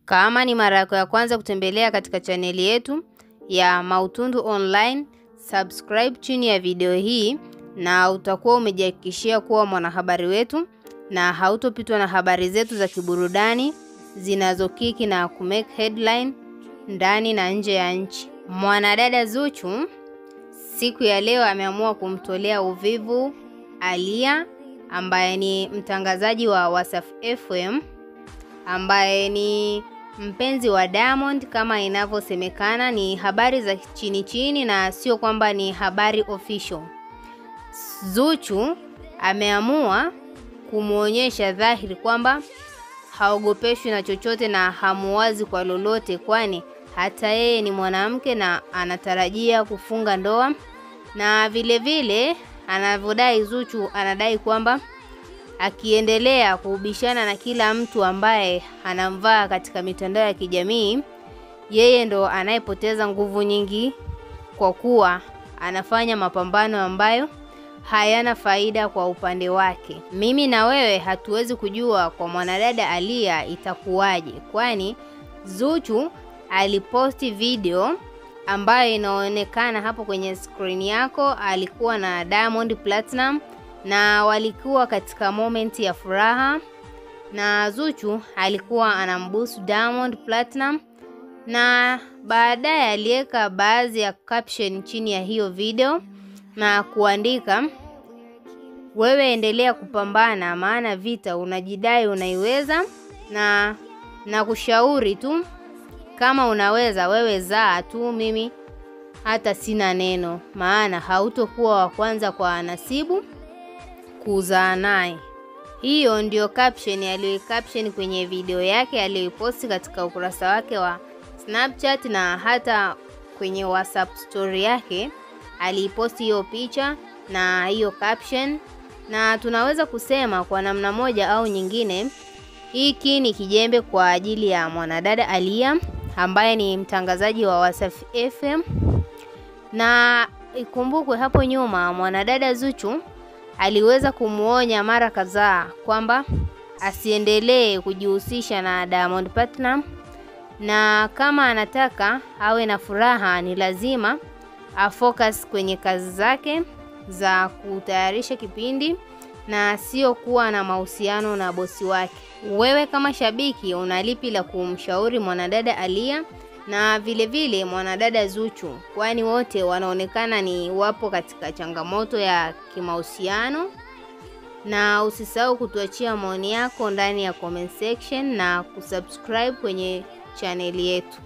Kama ni mara yako ya kwanza kutembelea katika chaneli yetu ya Mautundu Online, subscribe chini ya video hii na utakuwa umejihakikishia kuwa mwanahabari wetu na hautopitwa na habari zetu za kiburudani zinazokiki na kumake headline ndani na nje ya nchi. Mwanadada Zuchu siku ya leo ameamua kumtolea uvivu Aaliyah ambaye ni mtangazaji wa Wasafi FM, ambaye ni mpenzi wa Diamond. Kama inavyosemekana ni habari za chini chini na sio kwamba ni habari official. Zuchu ameamua kumuonyesha dhahiri kwamba haogopeshwi na chochote na hamuwazi kwa lolote, kwani hata yeye ni mwanamke na anatarajia kufunga ndoa. Na vile vile anavyodai Zuchu, anadai kwamba akiendelea kubishana na kila mtu ambaye anamvaa katika mitandao ya kijamii, yeye ndo anayepoteza nguvu nyingi kwa kuwa anafanya mapambano ambayo hayana faida kwa upande wake. Mimi na wewe hatuwezi kujua kwa mwanadada Aaliyah itakuwaje, kwani Zuchu aliposti video ambayo inaonekana hapo kwenye screen yako. Alikuwa na Diamond Platinum na walikuwa katika moment ya furaha, na Zuchu alikuwa anambusu Diamond Platinum, na baadaye aliweka baadhi ya caption chini ya hiyo video na kuandika, wewe endelea kupambana maana vita unajidai unaiweza, na kushauri tu kama unaweza wewe zaa tu, mimi hata sina neno, maana hautokuwa wa kwanza kwa Nasibu kuzaa naye. Hiyo ndio caption aliyoicaption kwenye video yake aliyoposti katika ukurasa wake wa Snapchat, na hata kwenye WhatsApp story yake aliposti hiyo picha na hiyo caption. Na tunaweza kusema kwa namna moja au nyingine hiki ni kijembe kwa ajili ya mwanadada Aaliyah ambaye ni mtangazaji wa Wasafi FM. Na ikumbukwe hapo nyuma mwanadada Zuchu aliweza kumuonya mara kadhaa kwamba asiendelee kujihusisha na Diamond Platinum, na kama anataka awe na furaha ni lazima afocus kwenye kazi zake za kutayarisha kipindi na sio kuwa na mahusiano na bosi wake. Wewe kama shabiki unalipi la kumshauri mwanadada Aaliyah na vile vile mwanadada Zuchu, kwani wote wanaonekana ni wapo katika changamoto ya kimahusiano? Na usisahau kutuachia maoni yako ndani ya comment section na kusubscribe kwenye chaneli yetu.